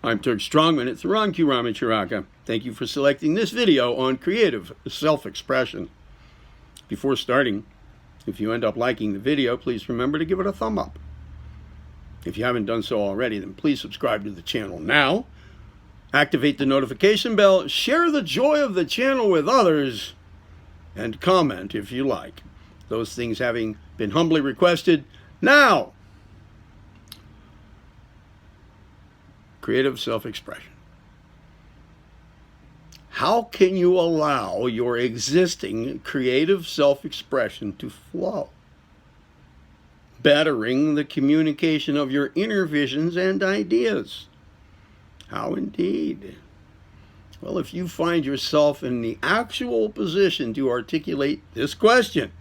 I'm Turk Strongman. It's Ron Q. Ramacharaka. Thank you for selecting this video on creative self-expression. Before starting, if you end up liking the video, please remember to give it a thumb up. If you haven't done so already, then please subscribe to the channel now. Activate the notification bell, share the joy of the channel with others, and comment if you like. Those things having been humbly requested. Now, creative self-expression. How can you allow your existing creative self-expression to flow, bettering the communication of your inner visions and ideas? How indeed? Well, if you find yourself in the actual position to articulate this question,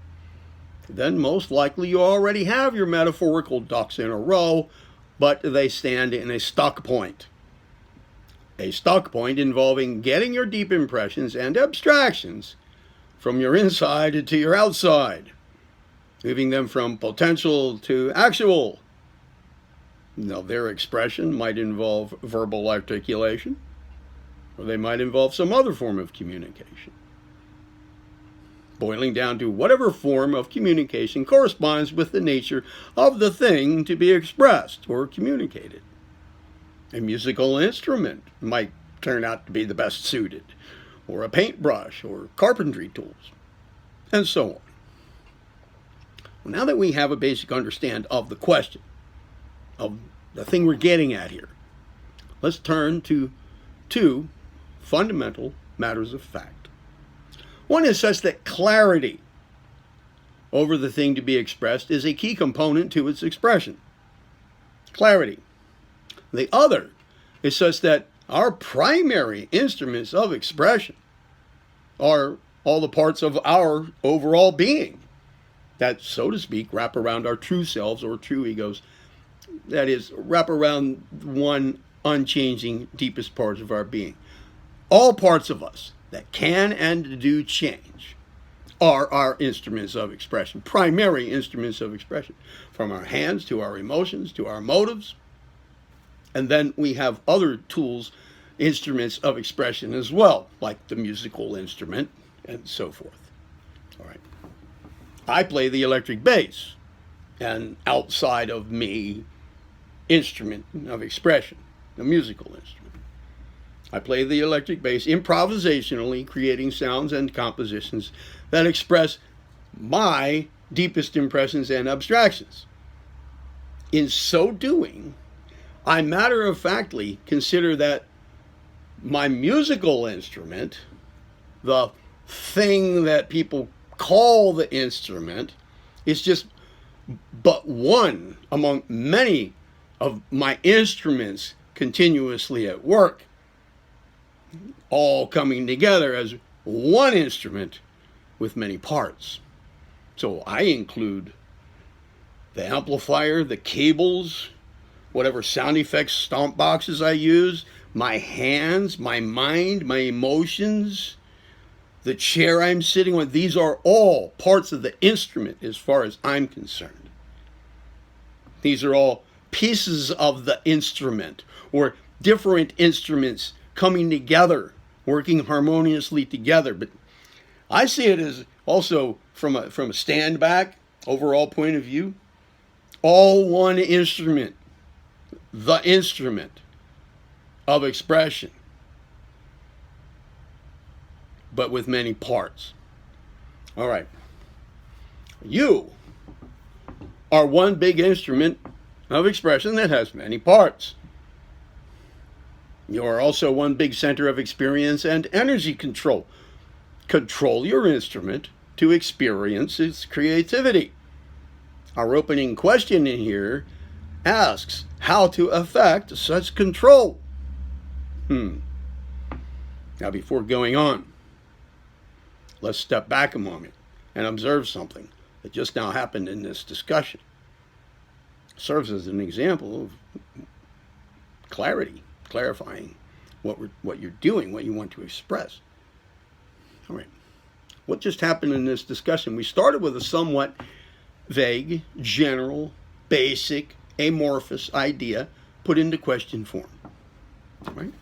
then most likely you already have your metaphorical ducks in a row, but they stand in a stuck point. A stuck point involving getting your deep impressions and abstractions from your inside to your outside, moving them from potential to actual. Now, their expression might involve verbal articulation, or they might involve some other form of communication, boiling down to whatever form of communication corresponds with the nature of the thing to be expressed or communicated. A musical instrument might turn out to be the best suited, or a paintbrush, or carpentry tools, and so on. Well, now that we have a basic understanding of the question, of the thing we're getting at here, let's turn to two fundamental matters of fact. One is such that clarity over the thing to be expressed is a key component to its expression. Clarity. The other is such that our primary instruments of expression are all the parts of our overall being that, so to speak, wrap around our true selves or true egos. That is, wrap around one unchanging, deepest part of our being. All parts of us that can and do change are our instruments of expression, primary instruments of expression, from our hands to our emotions to our motives. And then we have other tools, instruments of expression as well, like the musical instrument and so forth. All right. I play the electric bass, an outside of me instrument of expression, a musical instrument. I play the electric bass improvisationally, creating sounds and compositions that express my deepest impressions and abstractions. In so doing, I matter-of-factly consider that my musical instrument, the thing that people call the instrument, is just but one among many of my instruments continuously at work, all coming together as one instrument with many parts. So I include the amplifier, the cables, whatever sound effects stomp boxes I use, my hands, my mind, my emotions, the chair I'm sitting on. These are all parts of the instrument as far as I'm concerned. These are all pieces of the instrument, or different instruments coming together, working harmoniously together. But I see it as also from a stand back, overall point of view, all one instrument, the instrument of expression, but with many parts. All right. You are one big instrument of expression that has many parts. You are also one big center of experience and energy control. Control your instrument to experience its creativity. Our opening question in here asks how to effect such control. Now, before going on, let's step back a moment and observe something that just now happened in this discussion. It serves as an example of clarity. Clarifying what you're doing, what you want to express. All right. What just happened in this discussion? We started with a somewhat vague, general, basic, amorphous idea put into question form. Right?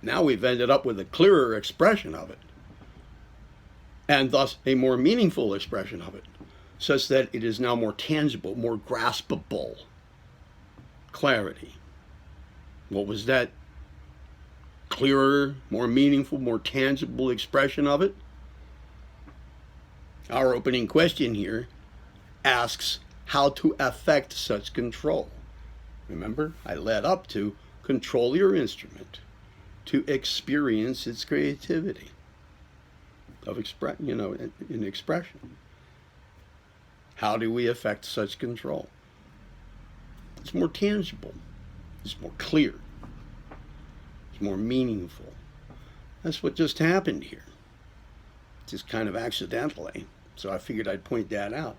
Now we've ended up with a clearer expression of it, and thus a more meaningful expression of it, such that it is now more tangible, more graspable. Clarity. What was that clearer, more meaningful, more tangible expression of it? Our opening question here asks how to affect such control. Remember, I led up to control your instrument to experience its creativity of in expression. How do we affect such control? It's more tangible. It's more clear. It's more meaningful. That's what just happened here. Just kind of accidentally. So I figured I'd point that out.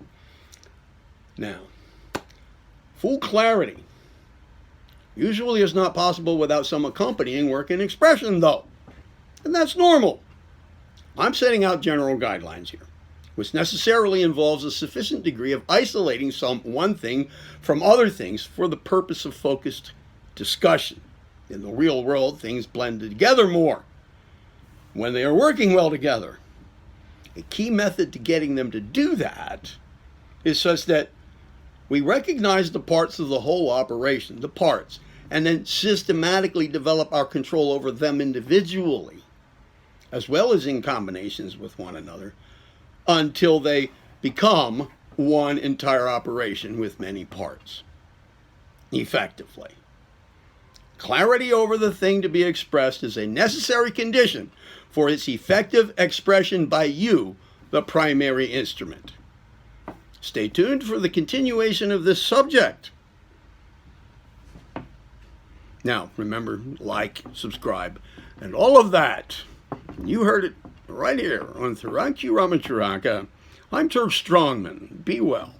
Now, full clarity usually is not possible without some accompanying work in expression, though. And that's normal. I'm setting out general guidelines here, which necessarily involves a sufficient degree of isolating one thing from other things for the purpose of focused discussion. In the real world, things blend together more when they are working well together. A key method to getting them to do that is such that we recognize the parts of the whole operation, the parts, and then systematically develop our control over them individually, as well as in combinations with one another, until they become one entire operation with many parts, effectively. Clarity over the thing to be expressed is a necessary condition for its effective expression by you, the primary instrument. Stay tuned for the continuation of this subject. Now, remember, like, subscribe, and all of that. You heard it right here on Thiranki Ramacharaka. I'm Turf Strongman. Be well.